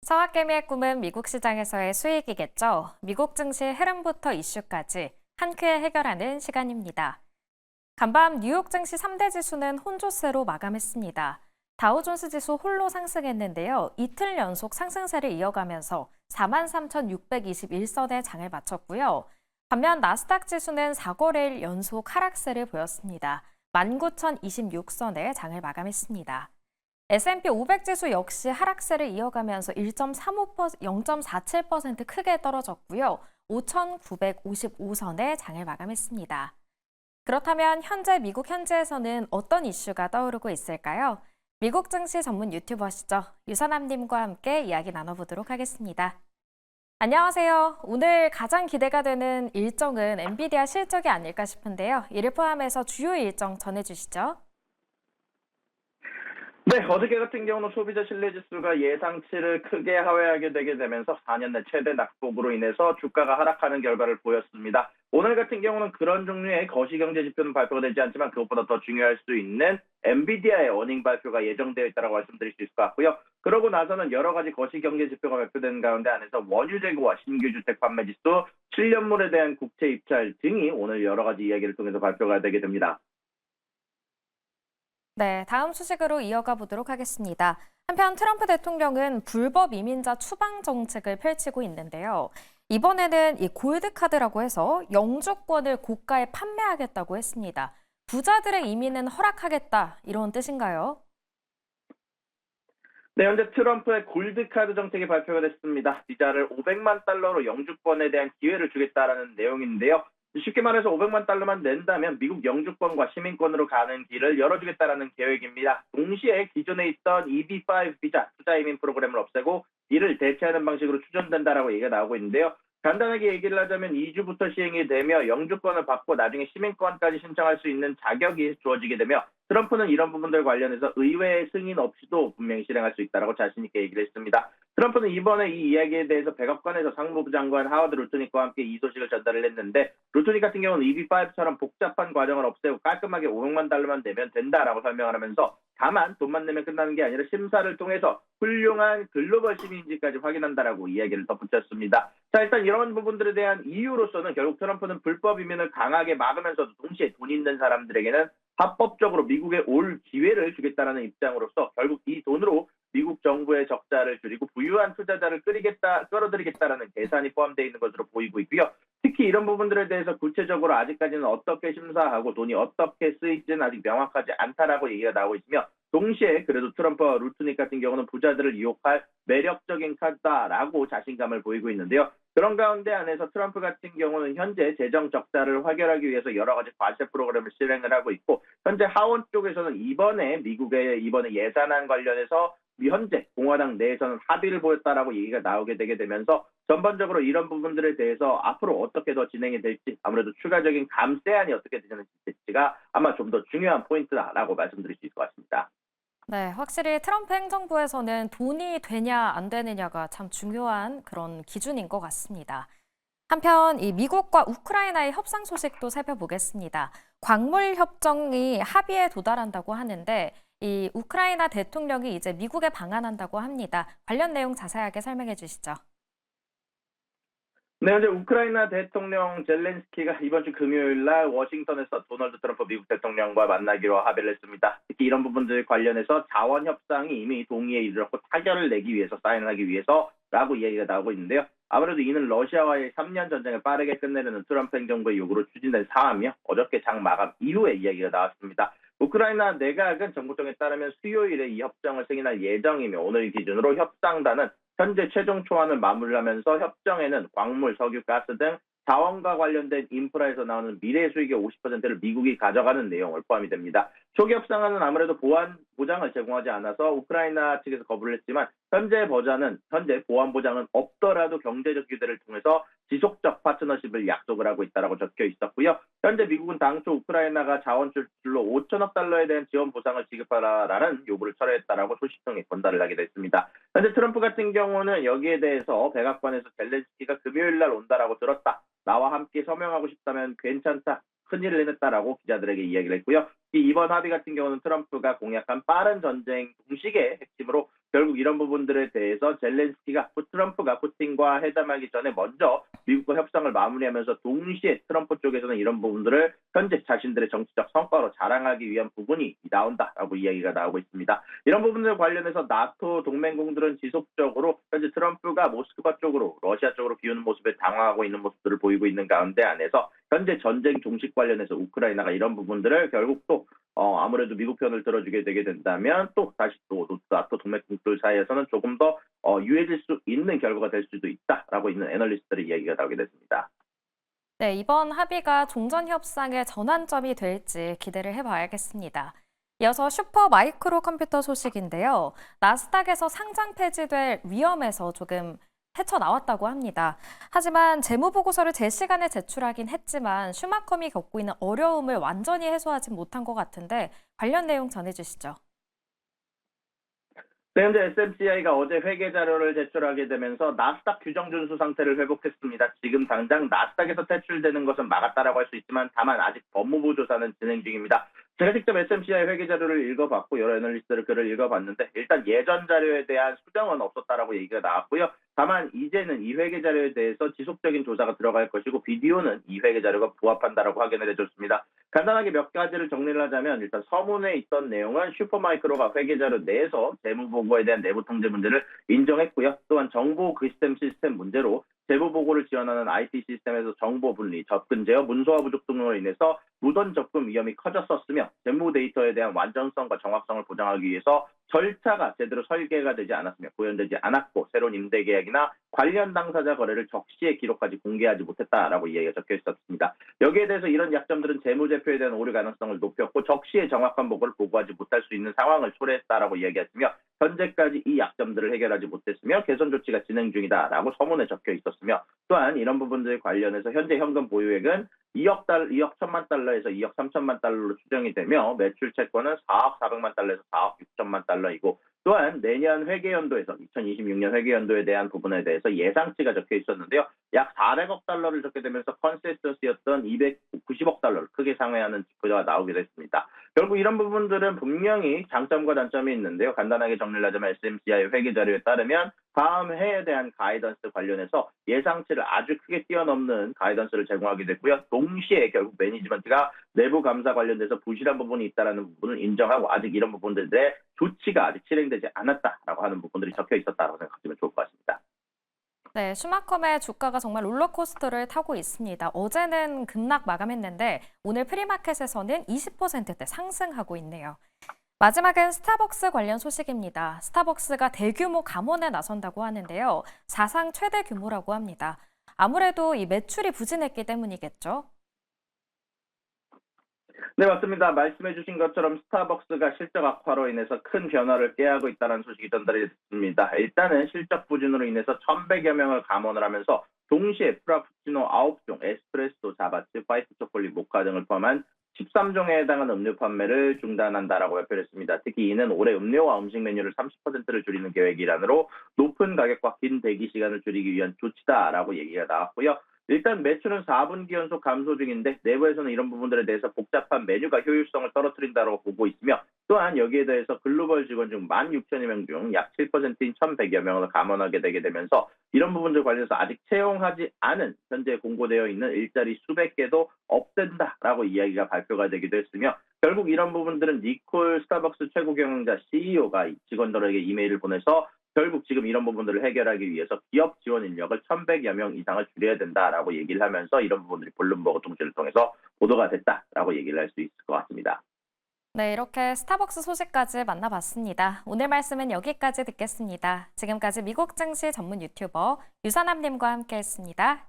서학개미의 꿈은 미국 시장에서의 수익이겠죠. 미국 증시 흐름부터 이슈까지 한 큐에 해결하는 시간입니다. 간밤 뉴욕 증시 3대 지수는 혼조세로 마감했습니다. 다우존스 지수 홀로 상승했는데요. 이틀 연속 상승세를 이어가면서 43,621선에 장을 마쳤고요. 반면 나스닥 지수는 4거래일 연속 하락세를 보였습니다. 19,026선에 장을 마감했습니다. S&P 500 지수 역시 하락세를 이어가면서 0.47% 크게 떨어졌고요. 5,955선에 장을 마감했습니다. 그렇다면 현재 미국 현지에서는 어떤 이슈가 떠오르고 있을까요? 미국 증시 전문 유튜버시죠. 유선남님과 함께 이야기 나눠보도록 하겠습니다. 안녕하세요. 오늘 가장 기대가 되는 일정은 엔비디아 실적이 아닐까 싶은데요. 이를 포함해서 주요 일정 전해주시죠. 네, 어저께 같은 경우는 소비자 신뢰지수가 예상치를 크게 하회하게 되게 되면서 4년 내 최대 낙폭으로 인해서 주가가 하락하는 결과를 보였습니다. 오늘 같은 경우는 그런 종류의 거시경제 지표는 발표가 되지 않지만 그것보다 더 중요할 수 있는 엔비디아의 어닝 발표가 예정되어 있다고 말씀드릴 수 있을 것 같고요. 그러고 나서는 여러 가지 거시경제 지표가 발표되는 가운데 안에서 원유 재고와 신규 주택 판매 지수, 7년물에 대한 국채 입찰 등이 오늘 여러 가지 이야기를 통해서 발표가 되게 됩니다. 네, 다음 소식으로 이어가 보도록 하겠습니다. 한편 트럼프 대통령은 불법 이민자 추방 정책을 펼치고 있는데요. 이번에는 이 골드카드라고 해서 영주권을 고가에 판매하겠다고 했습니다. 부자들의 이민은 허락하겠다, 이런 뜻인가요? 네, 현재 트럼프의 골드카드 정책이 발표가 됐습니다. 비자를 500만 달러로 영주권에 대한 기회를 주겠다라는 내용인데요. 쉽게 말해서 500만 달러만 낸다면 미국 영주권과 시민권으로 가는 길을 열어주겠다라는 계획입니다. 동시에 기존에 있던 EB5 비자, 투자이민 프로그램을 없애고 이를 대체하는 방식으로 추진된다라고 얘기가 나오고 있는데요. 간단하게 얘기를 하자면 2주부터 시행이 되며 영주권을 받고 나중에 시민권까지 신청할 수 있는 자격이 주어지게 되며 트럼프는 이런 부분들 관련해서 의회의 승인 없이도 분명히 실행할 수 있다고 자신 있게 얘기를 했습니다. 트럼프는 이번에 이 이야기에 대해서 백악관에서 상무부 장관 하워드 루트닉과 함께 이 소식을 전달을 했는데 루트닉 같은 경우는 EB5처럼 복잡한 과정을 없애고 깔끔하게 500만 달러만 내면 된다라고 설명을 하면서 다만 돈만 내면 끝나는 게 아니라 심사를 통해서 훌륭한 글로벌 시민인지까지 확인한다라고 이야기를 덧붙였습니다. 자, 일단 이런 부분들에 대한 이유로서는 결국 트럼프는 불법 이민을 강하게 막으면서도 동시에 돈 있는 사람들에게는 합법적으로 미국에 올 기회를 주겠다는 입장으로서 결국 이 돈으로 미국 정부의 적자를 줄이고 부유한 투자자를 끌어들이겠다라는 계산이 포함되어 있는 것으로 보이고 있고요. 특히 이런 부분들에 대해서 구체적으로 아직까지는 어떻게 심사하고 돈이 어떻게 쓰일지는 아직 명확하지 않다라고 얘기가 나오고 있으며 동시에 그래도 트럼프와 루트닉 같은 경우는 부자들을 유혹할 매력적인 카드다라고 자신감을 보이고 있는데요. 그런 가운데 안에서 트럼프 같은 경우는 현재 재정 적자를 해결하기 위해서 여러 가지 과세 프로그램을 실행을 하고 있고 현재 하원 쪽에서는 이번에 미국의 이번에 예산안 관련해서 현재 공화당 내에서는 합의를 보였다라고 얘기가 나오게 되게 되면서 전반적으로 이런 부분들에 대해서 앞으로 어떻게 더 진행이 될지 아무래도 추가적인 감세안이 어떻게 되는지가 아마 좀 더 중요한 포인트다라고 말씀드릴 수 있을 것 같습니다. 네, 확실히 트럼프 행정부에서는 돈이 되냐 안 되느냐가 참 중요한 그런 기준인 것 같습니다. 한편 이 미국과 우크라이나의 협상 소식도 살펴보겠습니다. 광물 협정이 합의에 도달한다고 하는데 이 우크라이나 대통령이 이제 미국에 방한한다고 합니다. 관련 내용 자세하게 설명해 주시죠. 네, 현재 우크라이나 대통령 젤렌스키가 이번 주 금요일 날 워싱턴에서 도널드 트럼프 미국 대통령과 만나기로 합의를 했습니다. 특히 이런 부분들 관련해서 자원 협상이 이미 동의에 이르렀고 타결을 내기 위해서 사인을 하기 위해서라고 이야기가 나오고 있는데요. 아무래도 이는 러시아와의 3년 전쟁을 빠르게 끝내려는 트럼프 행정부의 요구로 추진된 사안이며 어저께 장 마감 이후에 이야기가 나왔습니다. 우크라이나 내각은 정부청에 따르면 수요일에 이 협정을 승인할 예정이며 오늘 기준으로 협상단은 현재 최종 초안을 마무리하면서 협정에는 광물, 석유, 가스 등 자원과 관련된 인프라에서 나오는 미래 수익의 50%를 미국이 가져가는 내용을 포함이 됩니다. 초기 협상안은 아무래도 보장을 제공하지 않아서 우크라이나 측에서 거부를 했지만 현재 보안 보장은 없더라도 경제적 규제를 통해서 지속적 파트너십을 약속을 하고 있다고 적혀 있었고요. 현재 미국은 당초 우크라이나가 자원 출출로 5천억 달러에 대한 지원 보상을 지급하라라는 요구를 철회했다라고 소식통에 전달을 하게 됐습니다. 현재 트럼프 같은 경우는 여기에 대해서 백악관에서 젤렌스키가 금요일 날 온다라고 들었다. 나와 함께 서명하고 싶다면 괜찮다. 큰일을 해냈다라고 기자들에게 이야기를 했고요. 이번 합의 같은 경우는 트럼프가 공약한 빠른 전쟁 공식의 핵심으로 결국 이런 부분들에 대해서 트럼프가 푸틴과 회담하기 전에 먼저 미국과 협상을 마무리하면서 동시에 트럼프 쪽에서는 이런 부분들을 현재 자신들의 정치적 성과로 자랑하기 위한 부분이 나온다라고 이야기가 나오고 있습니다. 이런 부분들 관련해서 나토 동맹국들은 지속적으로 현재 트럼프가 모스크바 쪽으로 러시아 쪽으로 비우는 모습에 당황하고 있는 모습들을 보이고 있는 가운데 안에서 현재 전쟁 종식 관련해서 우크라이나가 이런 부분들을 결국 또 아무래도 미국 편을 들어주게 되게 된다면 또 다시 또 나토 동맹국들 사이에서는 조금 더 유해질 수 있는 결과가 될 수도 있다라고 있는 애널리스트들의 이야기가 나오게 됐습니다. 네, 이번 합의가 종전 협상의 전환점이 될지 기대를 해봐야겠습니다. 이어서 슈퍼 마이크로 컴퓨터 소식인데요. 나스닥에서 상장 폐지될 위험에서 조금 헤쳐나왔다고 합니다. 하지만 재무보고서를 제 시간에 제출하긴 했지만 슈마컴이 겪고 있는 어려움을 완전히 해소하진 못한 것 같은데 관련 내용 전해주시죠. 네, 현재 SMCI가 어제 회계 자료를 제출하게 되면서 나스닥 규정 준수 상태를 회복했습니다. 지금 당장 나스닥에서 퇴출되는 것은 막았다라고 할 수 있지만 다만 아직 법무부 조사는 진행 중입니다. 제가 직접 SMCI 회계 자료를 읽어봤고 여러 애널리스트들 글을 읽어봤는데 일단 예전 자료에 대한 수정은 없었다라고 얘기가 나왔고요. 다만 이제는 이 회계 자료에 대해서 지속적인 조사가 들어갈 것이고 비디오는 이 회계 자료가 부합한다라고 확인을 해줬습니다. 간단하게 몇 가지를 정리를 하자면 일단 서문에 있던 내용은 슈퍼마이크로가 회계 자료 내에서 재무보고에 대한 내부 통제 문제를 인정했고요. 또한 정보 시스템 문제로 재무보고를 지원하는 IT 시스템에서 정보 분리, 접근 제어, 문서화 부족 등으로 인해서 무단 접근 위험이 커졌었으며 재무 데이터에 대한 완전성과 정확성을 보장하기 위해서 절차가 제대로 설계가 되지 않았으며 구현되지 않았고 새로운 임대 계약이나 관련 당사자 거래를 적시에 기록하지 공개하지 못했다라고 이야기가 적혀 있었습니다. 여기에 대해서 이런 약점들은 재무제표에 대한 오류 가능성을 높였고 적시에 정확한 보고를 보고하지 못할 수 있는 상황을 초래했다라고 이야기했으며 현재까지 이 약점들을 해결하지 못했으며 개선 조치가 진행 중이다라고 서문에 적혀 있었으며 또한 이런 부분들에 관련해서 현재 현금 보유액은 2억 1천만 달러에서 2억 3천만 달러로 추정이 되며 매출 채권은 4억 400만 달러에서 4억 6천만 달러이고 또한 내년 회계연도에서 2026년 회계연도에 대한 부분에 대해서 예상치가 적혀 있었는데요. 약 400억 달러를 적게 되면서 컨센서스였던 290억 달러를 크게 상회하는 지표가 나오게 됐습니다. 결국 이런 부분들은 분명히 장점과 단점이 있는데요. 간단하게 정리를 하자면 SMCI 회계 자료에 따르면 다음 해에 대한 가이던스 관련해서 예상치를 아주 크게 뛰어넘는 가이던스를 제공하게 됐고요. 동시에 결국 매니지먼트가 내부 감사 관련돼서 부실한 부분이 있다는 부분을 인정하고 아직 이런 부분들에 조치가 아직 실행되지 않았다라고 하는 부분들이 적혀 있었다고 생각하시면 좋을 것 같습니다. 네, 슈마컴의 주가가 정말 롤러코스터를 타고 있습니다. 어제는 급락 마감했는데 오늘 프리마켓에서는 20%대 상승하고 있네요. 마지막은 스타벅스 관련 소식입니다. 스타벅스가 대규모 감원에 나선다고 하는데요. 사상 최대 규모라고 합니다. 아무래도 이 매출이 부진했기 때문이겠죠? 네, 맞습니다. 말씀해 주신 것처럼 스타벅스가 실적 악화로 인해서 큰 변화를 꾀하고 있다는 소식이 전달이 됐습니다. 일단은 실적 부진으로 인해서 1,100여 명을 감원을 하면서 동시에 프라푸치노 9종, 에스프레소, 자바츠, 화이트 초콜릿, 모카 등을 포함한 13종에 해당하는 음료 판매를 중단한다라고 발표를 했습니다. 특히 이는 올해 음료와 음식 메뉴를 30%를 줄이는 계획이라므로 높은 가격과 긴 대기 시간을 줄이기 위한 조치다라고 얘기가 나왔고요. 일단 매출은 4분기 연속 감소 중인데 내부에서는 이런 부분들에 대해서 복잡한 메뉴가 효율성을 떨어뜨린다고 보고 있으며 또한 여기에 대해서 글로벌 직원 중 16,000여 명 중 약 7%인 1,100여 명을 감원하게 되게 되면서 이런 부분들 관련해서 아직 채용하지 않은 현재 공고되어 있는 일자리 수백 개도 없앤다라고 이야기가 발표가 되기도 했으며 결국 이런 부분들은 니콜 스타벅스 최고 경영자 CEO가 직원들에게 이메일을 보내서 결국 지금 이런 부분들을 해결하기 위해서 기업 지원 인력을 1,100여 명 이상을 줄여야 된다라고 얘기를 하면서 이런 부분들이 블룸버그 통신을 통해서 보도가 됐다라고 얘기를 할 수 있을 것 같습니다. 네, 이렇게 스타벅스 소식까지 만나봤습니다. 오늘 말씀은 여기까지 듣겠습니다. 지금까지 미국 증시 전문 유튜버 유선남님과 함께했습니다.